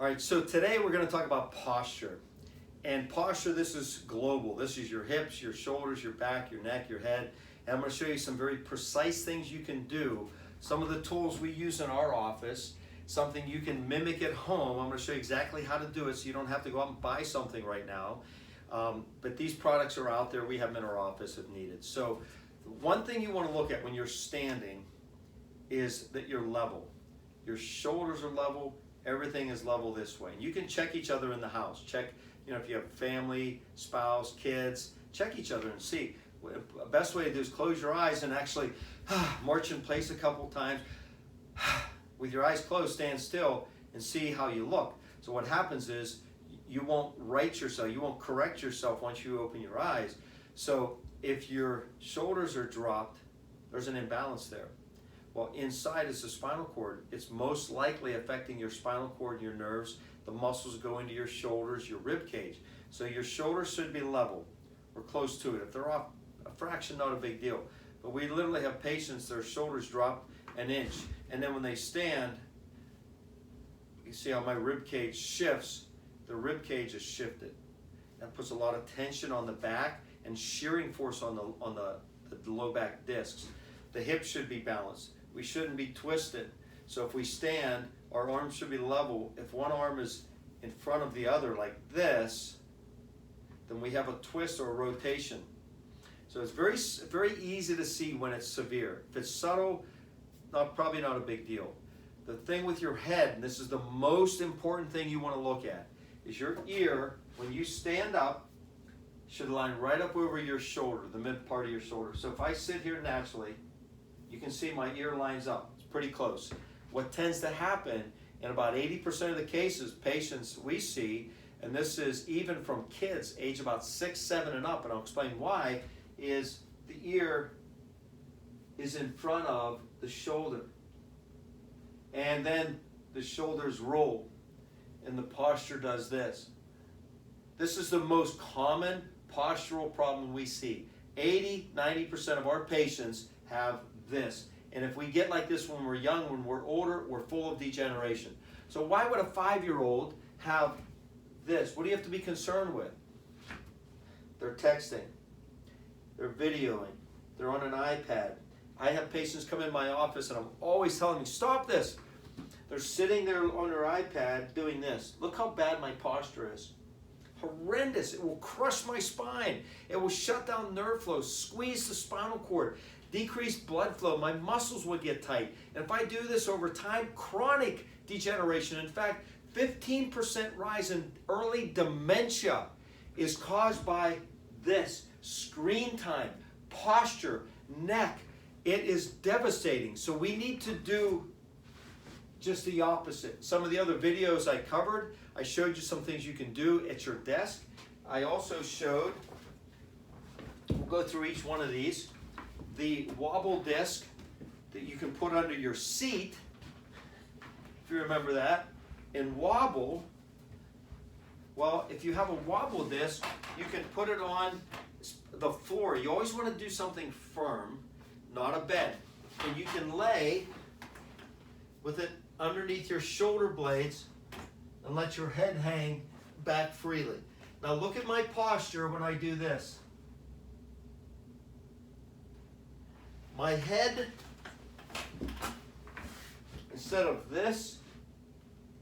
All right, so today we're going to talk about posture. And posture, this is global. This is your hips, your shoulders, your back, your neck, your head. And I'm going to show you some very precise things you can do. Some of the tools we use in our office, something you can mimic at home. I'm going to show you exactly how to do it so you don't have to go out and buy something right now. But these products are out there. We have them in our office if needed. So one thing you want to look at when you're standing is that you're level. Your shoulders are level. Everything is level this way. And you can check each other in the house. Check, if you have family, spouse, kids, check each other and see. The best way to do is close your eyes and actually march in place a couple times. With your eyes closed, stand still and see how you look. So what happens is you won't right yourself, you won't correct yourself once you open your eyes. So if your shoulders are dropped, there's an imbalance there. Well, inside is the spinal cord. It's most likely affecting your spinal cord and your nerves. The muscles go into your shoulders, your rib cage. So your shoulders should be level or close to it. If they're off a fraction, not a big deal. But we literally have patients, their shoulders drop an inch. And then when they stand, you see how my rib cage shifts. The rib cage is shifted. That puts a lot of tension on the back and shearing force on the low back discs. The hips should be balanced. We shouldn't be twisted. So if we stand, our arms should be level. If one arm is in front of the other like this, then we have a twist or a rotation. So it's very, very easy to see when it's severe. If it's subtle, probably not a big deal. The thing with your head, and this is the most important thing you want to look at, is your ear, when you stand up, should line right up over your shoulder, the mid part of your shoulder. So if I sit here naturally, you can see my ear lines up. It's pretty close. What tends to happen in about 80% of the cases, patients we see, and this is even from kids age about 6, 7 and up, and I'll explain why, is the ear is in front of the shoulder. And then the shoulders roll, and the posture does this. This is the most common postural problem we see. 80, 90% of our patients have this. And if we get like this when we're young, when we're older, we're full of degeneration. So why would a 5-year-old have this? What do you have to be concerned with? They're texting. They're videoing. They're on an iPad. I have patients come in my office and I'm always telling them, stop this. They're sitting there on their iPad doing this. Look how bad my posture is. Horrendous. It will crush my spine. It will shut down nerve flow, squeeze the spinal cord, decrease blood flow. My muscles will get tight. And if I do this over time, chronic degeneration. In fact, 15% rise in early dementia is caused by this. Screen time, posture, neck. It is devastating. So we need to do just the opposite. Some of the other videos I covered, I showed you some things you can do at your desk. I also showed, we'll go through each one of these, the wobble disc that you can put under your seat, if you remember that. And wobble, well, if you have a wobble disc, you can put it on the floor. You always want to do something firm, not a bed. And you can lay with it underneath your shoulder blades and let your head hang back freely. Now look at my posture when I do this. My head, instead of this,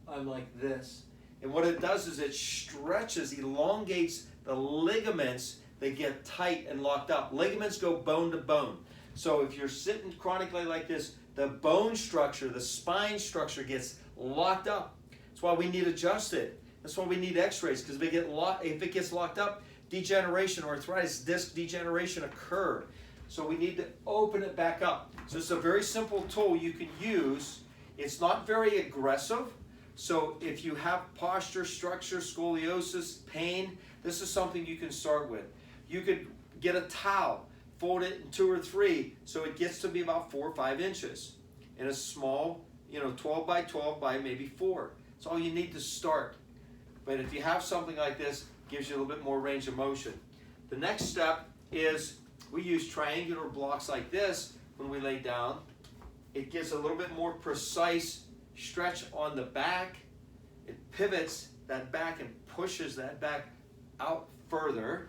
I'm like this. And what it does is it stretches, elongates the ligaments that get tight and locked up. Ligaments go bone to bone. So if you're sitting chronically like this, the bone structure, the spine structure gets locked up. That's why we need adjusted. That's why we need x-rays, because if it gets locked up, degeneration, arthritis, disc degeneration occur. So we need to open it back up. So it's a very simple tool you can use. It's not very aggressive. So if you have posture, structure, scoliosis, pain, this is something you can start with. You could get a towel, fold it in 2 or 3, so it gets to be about 4 or 5 inches. In a small, 12 by 12 by maybe 4. That's all you need to start. But if you have something like this, it gives you a little bit more range of motion. The next step is we use triangular blocks like this when we lay down. It gives a little bit more precise stretch on the back. It pivots that back and pushes that back out further.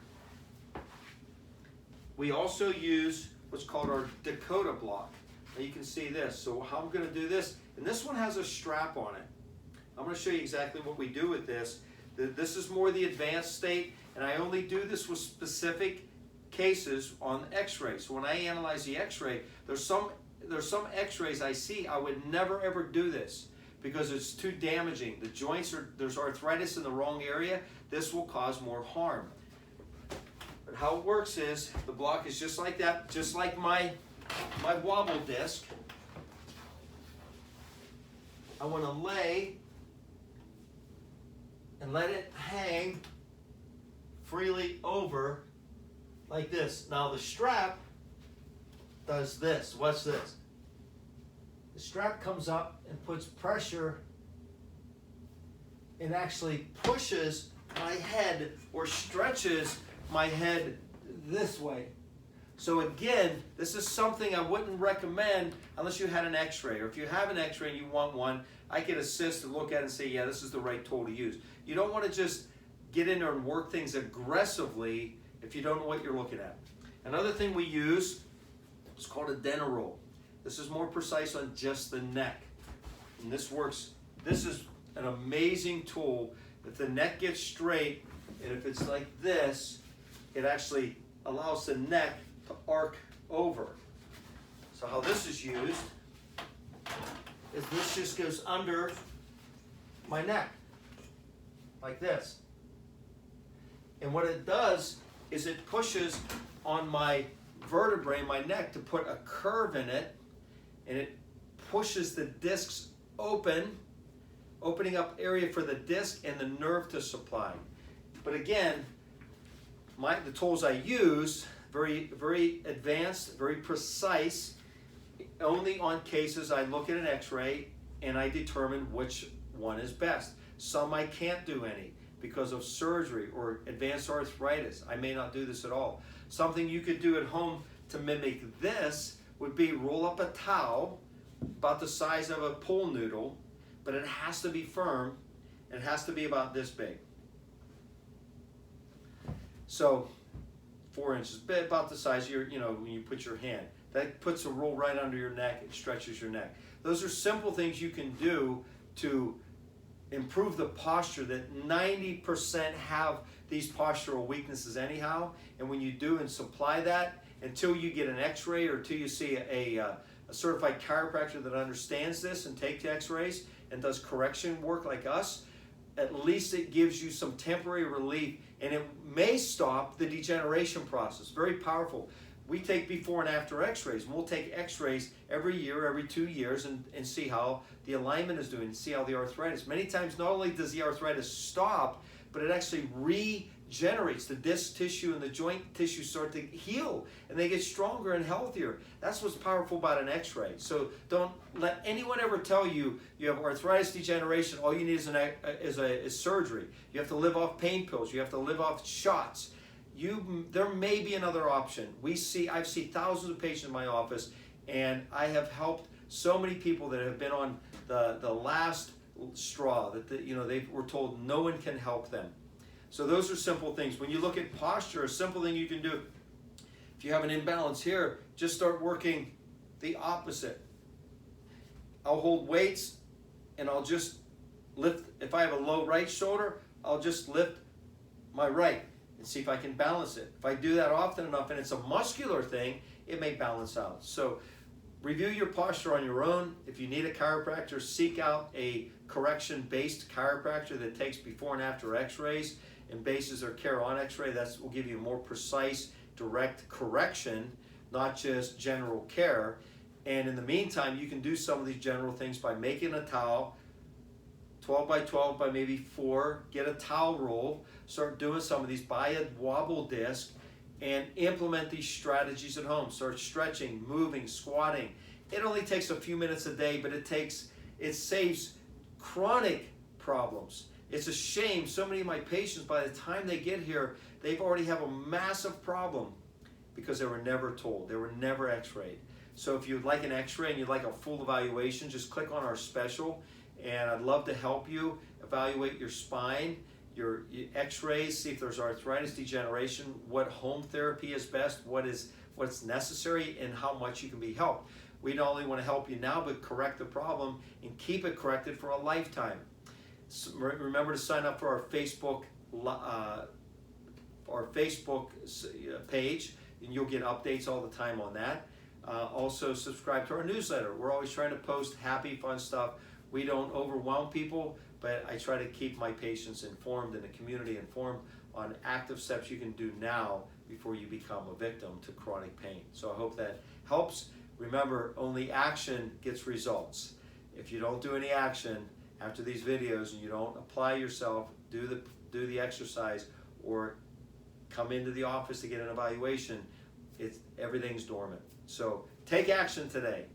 We also use what's called our Dakota block. Now you can see this. So how I'm going to do this, and this one has a strap on it. I'm going to show you exactly what we do with this. This is more the advanced state, and I only do this with specific cases on x-ray. So when I analyze the x-ray, there's some x-rays I see I would never ever do this because it's too damaging. The joints there's arthritis in the wrong area. This will cause more harm. But how it works is the block is just like that, just like my wobble disc. I want to lay and let it hang freely over like this. Now the strap does this. What's this? The strap comes up and puts pressure and actually pushes my head or stretches my head this way. So again, this is something I wouldn't recommend unless you had an x-ray. Or if you have an x-ray and you want one, I can assist and look at it and say, yeah, this is the right tool to use. You don't want to just get in there and work things aggressively if you don't know what you're looking at. Another thing we use is called a dental. This is more precise on just the neck. And this works, this is an amazing tool. If the neck gets straight, and if it's like this, it actually allows the neck to arc over. So how this is used is this just goes under my neck, like this. And what it does is it pushes on my vertebrae, my neck, to put a curve in it, and it pushes the discs open, opening up area for the disc and the nerve to supply. But again, the tools I use, very, very advanced, very precise. Only on cases I look at an x-ray and I determine which one is best. Some I can't do any because of surgery or advanced arthritis. I may not do this at all. Something you could do at home to mimic this would be roll up a towel about the size of a pool noodle, but it has to be firm and it has to be about this big. So 4 inches, about the size of your, when you put your hand. That puts a roll right under your neck. It stretches your neck. Those are simple things you can do to improve the posture that 90% have these postural weaknesses anyhow. And when you do and supply that, until you get an x-ray or until you see a certified chiropractor that understands this and takes x-rays and does correction work like us, at least it gives you some temporary relief, and it may stop the degeneration process. Very powerful. We take before and after x-rays, and we'll take x-rays every year, every 2 years, and see how the alignment is doing, see how the arthritis. Many times not only does the arthritis stop, but it actually regenerates. The disc tissue and the joint tissue start to heal, and they get stronger and healthier. That's what's powerful about an x-ray. So don't let anyone ever tell you you have arthritis degeneration, all you need is surgery. You have to live off pain pills. You have to live off shots. There may be another option. I've seen thousands of patients in my office, and I have helped so many people that have been on the last straw, that they were told no one can help them. So those are simple things. When you look at posture, a simple thing you can do, if you have an imbalance here, just start working the opposite. I'll hold weights and I'll just lift. If I have a low right shoulder, I'll just lift my right and see if I can balance it. If I do that often enough and it's a muscular thing, it may balance out. So review your posture on your own. If you need a chiropractor, seek out a correction-based chiropractor that takes before and after x-rays and bases their care on x-ray. That will give you more precise, direct correction, not just general care. And in the meantime, you can do some of these general things by making a towel, 12 by 12 by maybe 4, get a towel roll, start doing some of these, buy a wobble disc, and implement these strategies at home. Start stretching, moving, squatting. It only takes a few minutes a day, but it saves chronic problems. It's a shame so many of my patients, by the time they get here, they've already have a massive problem because they were never told. They were never x-rayed. So if you'd like an x-ray and you'd like a full evaluation, just click on our special and I'd love to help you evaluate your spine, your x-rays, see if there's arthritis, degeneration, what home therapy is best, what's necessary, and how much you can be helped. We not only want to help you now, but correct the problem and keep it corrected for a lifetime. So remember to sign up for our Facebook page, and you'll get updates all the time on that. Also subscribe to our newsletter. We're always trying to post happy, fun stuff. We don't overwhelm people, but I try to keep my patients informed and the community informed on active steps you can do now before you become a victim to chronic pain. So I hope that helps. Remember, only action gets results. If you don't do any action after these videos and you don't apply yourself, do the exercise, or come into the office to get an evaluation, everything's dormant. So take action today.